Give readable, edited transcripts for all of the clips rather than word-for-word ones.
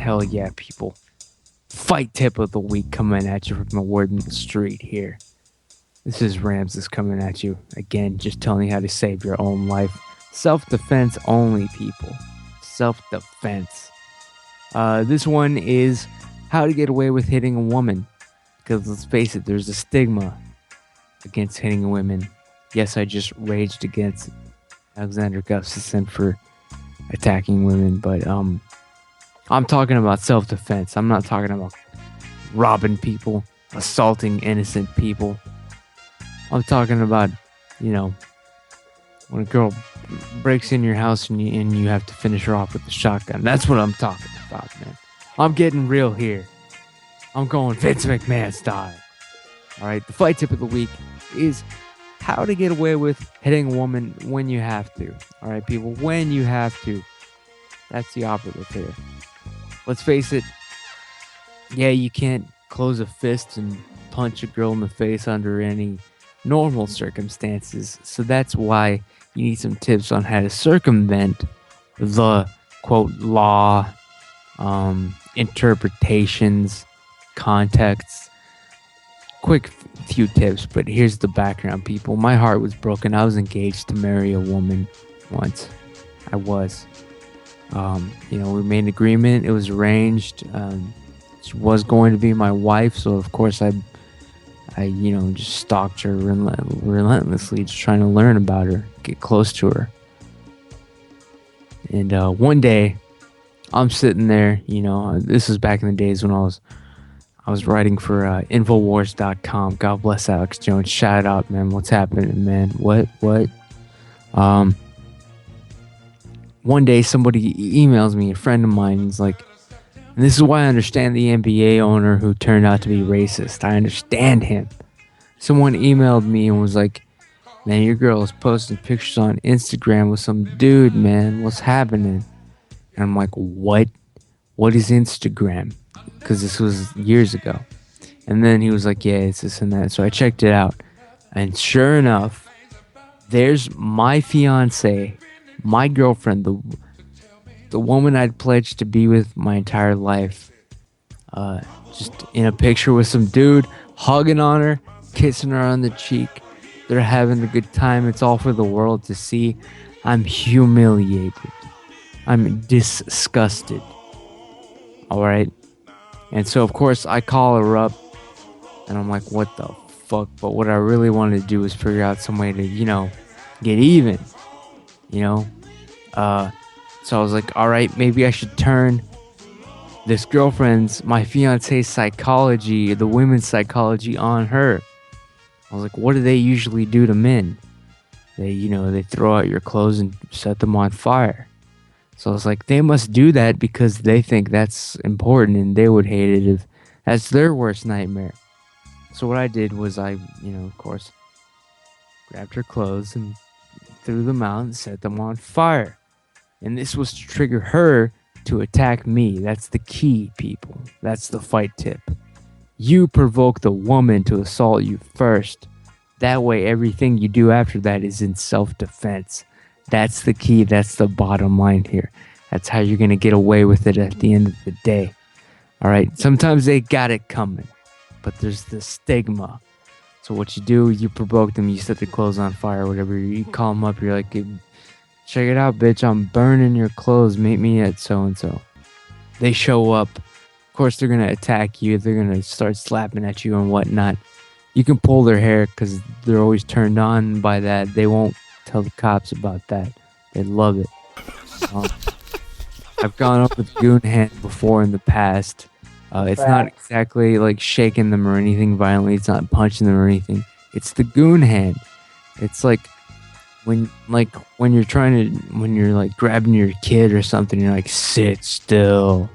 Hell yeah, people. Fight tip of the week coming at you from the Warden Street here. This is Ramses coming at you. Again, just telling you how to save your own life. Self-defense only, people. Self-defense. This one is how to get away with hitting a woman. Because let's face it, there's a stigma against hitting women. Yes, I just raged against Alexander Gustafsson for attacking women, but I'm talking about self-defense. I'm not talking about robbing people, assaulting innocent people. I'm talking about, when a girl breaks in your house and you have to finish her off with a shotgun. That's what I'm talking about, man. I'm getting real here. I'm going Vince McMahon style. All right, the fight tip of the week is how to get away with hitting a woman when you have to. All right, people, when you have to. That's the operative here. Let's face it, yeah, you can't close a fist and punch a girl in the face under any normal circumstances. So that's why you need some tips on how to circumvent the, quote, law, interpretations, contexts. Quick few tips, but here's the background, people. My heart was broken. I was engaged to marry a woman once. I was. We made an agreement. It was arranged. She was going to be my wife, so of course I just stalked her relentlessly, just trying to learn about her, get close to her. And one day, I'm sitting there. This was back in the days when I was writing for Infowars.com. God bless Alex Jones. Shout out, man. What's happening, man? What? One day somebody emails me, a friend of mine, and he's like, and this is why I understand the NBA owner who turned out to be racist. I understand him. Someone emailed me and was like, man, your girl is posting pictures on Instagram with some dude, man. What's happening? And I'm like, what? What is Instagram? Because this was years ago. And then he was like, yeah, it's this and that. So I checked it out. And sure enough, there's my fiance, my girlfriend, the woman I'd pledged to be with my entire life, just in a picture with some dude, hugging on her, kissing her on the cheek. They're having a good time. It's all for the world to see. I'm humiliated. I'm disgusted. All right? And so, of course, I call her up, and I'm like, what the fuck? But what I really wanted to do was figure out some way to, get even. So I was like, all right, maybe I should turn this girlfriend's, my fiance's psychology, the women's psychology on her. I was like, what do they usually do to men? They throw out your clothes and set them on fire. So I was like, they must do that because they think that's important and they would hate it if that's their worst nightmare. So what I did was I, of course, grabbed her clothes and threw them out and set them on fire. And this was to trigger her to attack me. That's the key, people. That's the fight tip. You provoke the woman to assault you first. That way, everything you do after that is in self-defense. That's the key. That's the bottom line here. That's how you're going to get away with it at the end of the day. All right? Sometimes they got it coming, but there's the stigma. So what you do, you provoke them, you set the clothes on fire, whatever. You call them up, you're like, check it out, bitch, I'm burning your clothes. Meet me at so-and-so. They show up. Of course, they're going to attack you. They're going to start slapping at you and whatnot. You can pull their hair because they're always turned on by that. They won't tell the cops about that. They love it. I've gone up with goon hand before in the past. It's not exactly like shaking them or anything violently. It's not punching them or anything. It's the goon hand. It's like when you're grabbing your kid or something, you're like, sit still.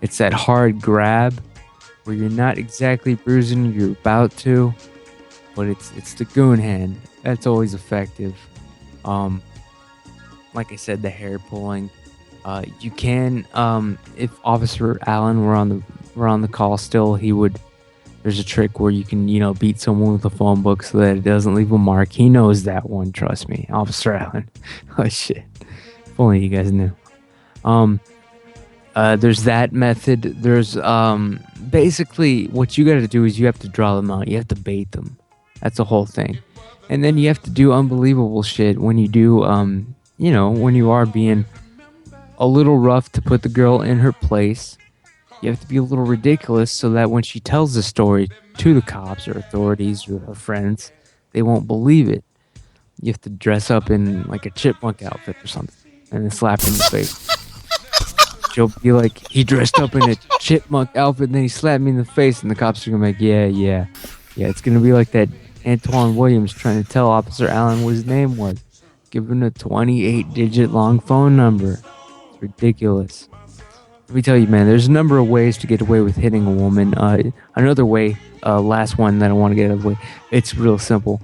It's that hard grab where you're not exactly bruising, you're about to, but it's the goon hand. That's always effective. Like I said, the hair pulling. You can, if Officer Allen were on the call still, there's a trick where you can, beat someone with a phone book so that it doesn't leave a mark. He knows that one, trust me. Officer Allen. Oh shit. If only you guys knew. There's that method. There's basically what you got to do is you have to draw them out. You have to bait them. That's the whole thing. And then you have to do unbelievable shit when you do when you are being a little rough to put the girl in her place. You have to be a little ridiculous so that when she tells the story to the cops or authorities or her friends, they won't believe it. You have to dress up in like a chipmunk outfit or something and then slap her in the face. She'll be like, he dressed up in a chipmunk outfit and then he slapped me in the face, and the cops are gonna be like, yeah, yeah. Yeah, it's gonna be like that Antoine Williams trying to tell Officer Allen what his name was. Give him a 28-digit long phone number. It's ridiculous. Let me tell you, man, there's a number of ways to get away with hitting a woman. Another way, last one that I want to get out of the way, it's real simple.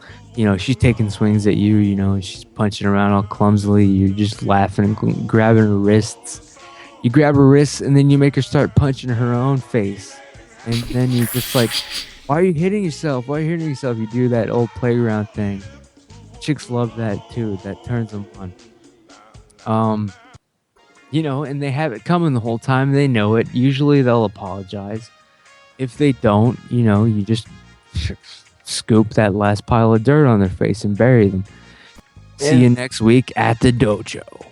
She's taking swings at you, she's punching around all clumsily. You're just laughing and grabbing her wrists. You grab her wrists and then you make her start punching her own face. And then you're just like, why are you hitting yourself? Why are you hitting yourself? You do that old playground thing. Chicks love that too. That turns them on. Um, and they have it coming the whole time. They know it. Usually they'll apologize. If they don't, you just scoop that last pile of dirt on their face and bury them. See you And next week at the dojo.